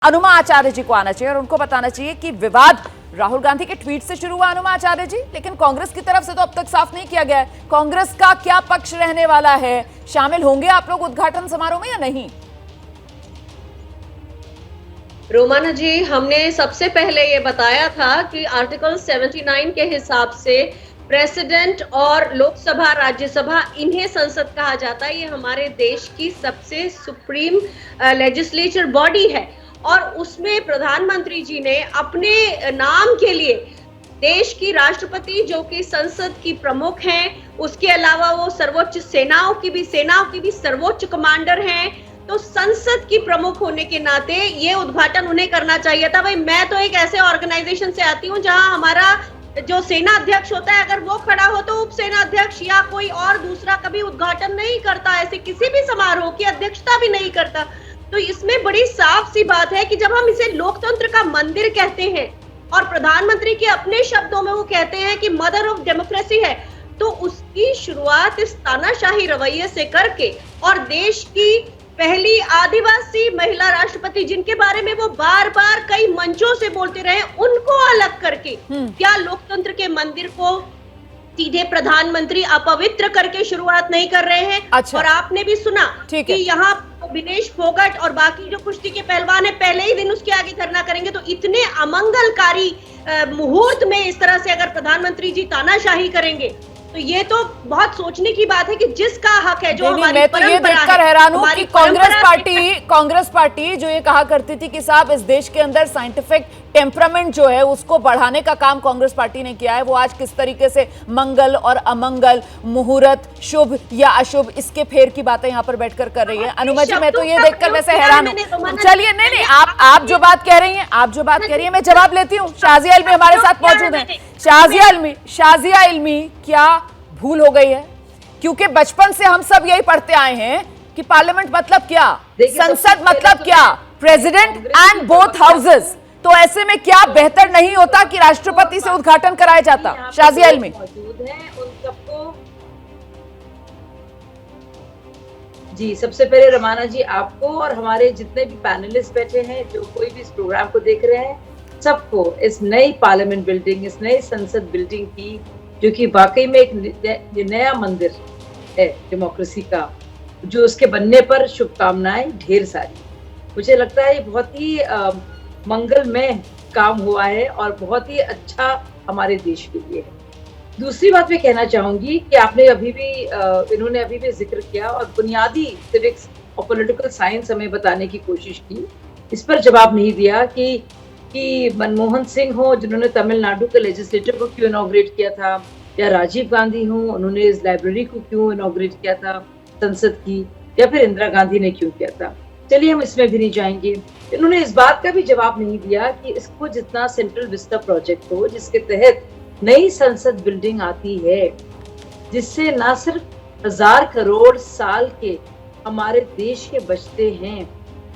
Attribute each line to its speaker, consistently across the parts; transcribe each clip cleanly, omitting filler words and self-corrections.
Speaker 1: अनुमा आचार्य जी को आना चाहिए और उनको बताना चाहिए कि विवाद राहुल गांधी के ट्वीट से शुरू हुआ अनुमा आचार्य जी, लेकिन कांग्रेस की तरफ से तो अब तक साफ नहीं किया गया है कांग्रेस का क्या पक्ष रहने वाला है। शामिल होंगे आप लोग उद्घाटन समारोह में या नहीं?
Speaker 2: रोमाना जी, हमने सबसे पहले ये बताया था कि आर्टिकल 79 के हिसाब से प्रेसिडेंट और लोकसभा राज्यसभा इन्हें संसद कहा जाता है। ये हमारे देश की सबसे सुप्रीम लेजिस्लेचर बॉडी है और उसमें प्रधानमंत्री जी ने अपने नाम के लिए देश की राष्ट्रपति जो कि संसद की प्रमुख हैं, उसके अलावा वो सर्वोच्च सेनाओं की भी सर्वोच्च कमांडर हैं, तो संसद की प्रमुख होने के नाते ये उद्घाटन उन्हें करना चाहिए था। भाई, मैं तो एक ऐसे ऑर्गेनाइजेशन से आती हूँ जहां हमारा जो सेना अध्यक्ष होता है, अगर वो खड़ा हो तो उप सेना अध्यक्ष या कोई और दूसरा कभी उद्घाटन नहीं करता, ऐसे किसी भी समारोह की अध्यक्षता भी नहीं करता। तो इसमें बड़ी साफ सी बात है कि जब हम इसे लोकतंत्र का मंदिर कहते हैं और प्रधानमंत्री के अपने शब्दों में वो कहते हैं कि मदर ऑफ डेमोक्रेसी है, तो उसकी शुरुआत इस तानाशाही रवैये से करके और देश की पहली आदिवासी महिला राष्ट्रपति जिनके बारे में वो बार बार कई मंचों से बोलते रहे, उनको अलग करके क्या लोकतंत्र के मंदिर को सीधे प्रधानमंत्री अपवित्र करके शुरुआत नहीं कर रहे हैं?
Speaker 1: अच्छा।
Speaker 2: और आपने भी सुना कि यहाँ विनेश फोगट और बाकी जो कुश्ती के पहलवान है पहले ही दिन उसके आगे धरना करेंगे। तो इतने अमंगलकारी मुहूर्त में इस तरह से अगर प्रधानमंत्री जी तानाशाही करेंगे तो ये तो बहुत सोचने की बात है कि जिसका हक है जो हमारी
Speaker 1: मैं तो ये देखकर हैरान हूं कि कांग्रेस पार्टी जो ये कहा करती थी कि साहब इस देश के अंदर साइंटिफिक टेम्परामेंट जो है उसको बढ़ाने का काम कांग्रेस पार्टी ने किया है, वो आज किस तरीके से मंगल और अमंगल, मुहूर्त, शुभ या अशुभ, इसके फेर की बातें यहाँ पर बैठकर कर रही है। अनुमा जी, मैं तो ये देखकर वैसे हैरान हूँ। चलिए, नहीं, आप जो बात कह रही हैं मैं जवाब लेती हूँ। शाजिया इल्मी हमारे साथ मौजूद है। शाजिया इल्मी, क्या भूल हो गई है? क्योंकि बचपन से हम सब यही पढ़ते आए हैं कि पार्लियामेंट मतलब क्या, संसद मतलब क्या, प्रेसिडेंट एंड बोथ हाउसेस। तो ऐसे में क्या बेहतर नहीं होता कि राष्ट्रपति से उद्घाटन कराया जाता? शाजिया इल्मी
Speaker 3: मौजूद हैं, उन सबको जी, सबसे पहले रमाना जी, आपको और हमारे जितने भी पैनलिस्ट बैठे हैं, जो कोई भी इस प्रोग्राम को देख रहे हैं, सबको इस नई पार्लियामेंट बिल्डिंग, इस नई संसद बिल्डिंग की, जो कि वाकई में एक नया मंदिर है डेमोक्रेसी का, जो उसके बनने पर शुभकामनाएं ढेर सारी। मुझे लगता है ये बहुत ही मंगलमय काम हुआ है और बहुत ही अच्छा हमारे देश के लिए है। दूसरी बात मैं कहना चाहूंगी कि आपने इन्होंने अभी भी जिक्र किया और बुनियादी सिविक्स और पॉलिटिकल साइंस हमें बताने की कोशिश की, इस पर जवाब नहीं दिया कि मनमोहन सिंह हो जिन्होंने तमिलनाडु के लेजिस्लेटर को क्यों इनॉग्रेट किया था, या राजीव गांधी हो उन्होंने इस लाइब्रेरी को क्यों इनॉग्रेट किया था संसद की, या फिर इंदिरा गांधी ने क्यों किया था। चलिए, हम इसमें भी नहीं जाएंगे। इन्होंने इस बात का भी जवाब नहीं दिया कि इसको जितना सेंट्रल विस्टा प्रोजेक्ट हो, जिसके तहत नई संसद बिल्डिंग आती है, जिससे न सिर्फ 1000 करोड़ साल के हमारे देश के बचते हैं,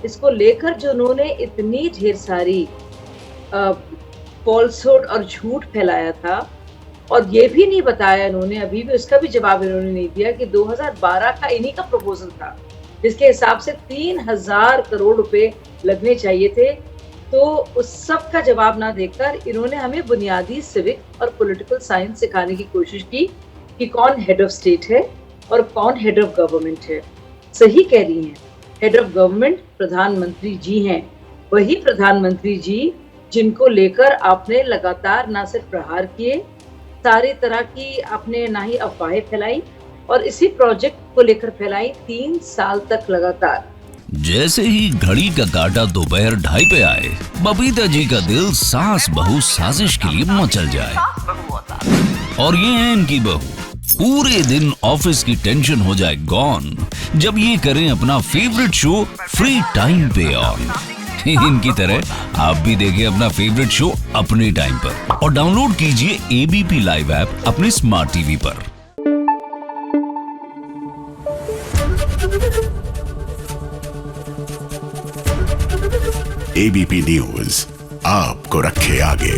Speaker 3: इसको लेकर जो उन्होंने इतनी ढेर सारी फॉल्सहुड और झूठ फैलाया था, और ये भी नहीं बताया इन्होंने, अभी भी उसका भी जवाब इन्होंने नहीं दिया कि 2012 का इन्हीं का प्रपोजल था जिसके हिसाब से 3000 करोड़ रुपए लगने चाहिए थे। तो उस सब का जवाब ना देकर इन्होंने हमें बुनियादी सिविक और पॉलिटिकल साइंस सिखाने की कोशिश की कि कौन हेड ऑफ स्टेट है और कौन हेड ऑफ गवर्नमेंट है। सही कह रही हैं, हेड ऑफ गवर्नमेंट प्रधानमंत्री जी हैं, वही प्रधानमंत्री जी जिनको लेकर आपने लगातार ना सिर्फ प्रहार किए, सारी तरह की आपने ना ही अफवाहें फैलाई और इसी प्रोजेक्ट को लेकर फैलाई 3 साल तक लगातार।
Speaker 4: जैसे ही घड़ी का काटा दोपहर 2:30 पे आए, बबीता जी का दिल सास बहू साजिश के लिए मचल जाए। और ये है इनकी बहू, पूरे दिन ऑफिस की टेंशन हो जाए गॉन जब ये करें अपना फेवरेट शो फ्री टाइम पे ऑन। इनकी तरह आप भी देखिए अपना फेवरेट शो अपने टाइम पर और डाउनलोड कीजिए एबीपी लाइव ऐप अपने स्मार्ट टीवी पर।
Speaker 5: एबीपी न्यूज आपको रखे आगे।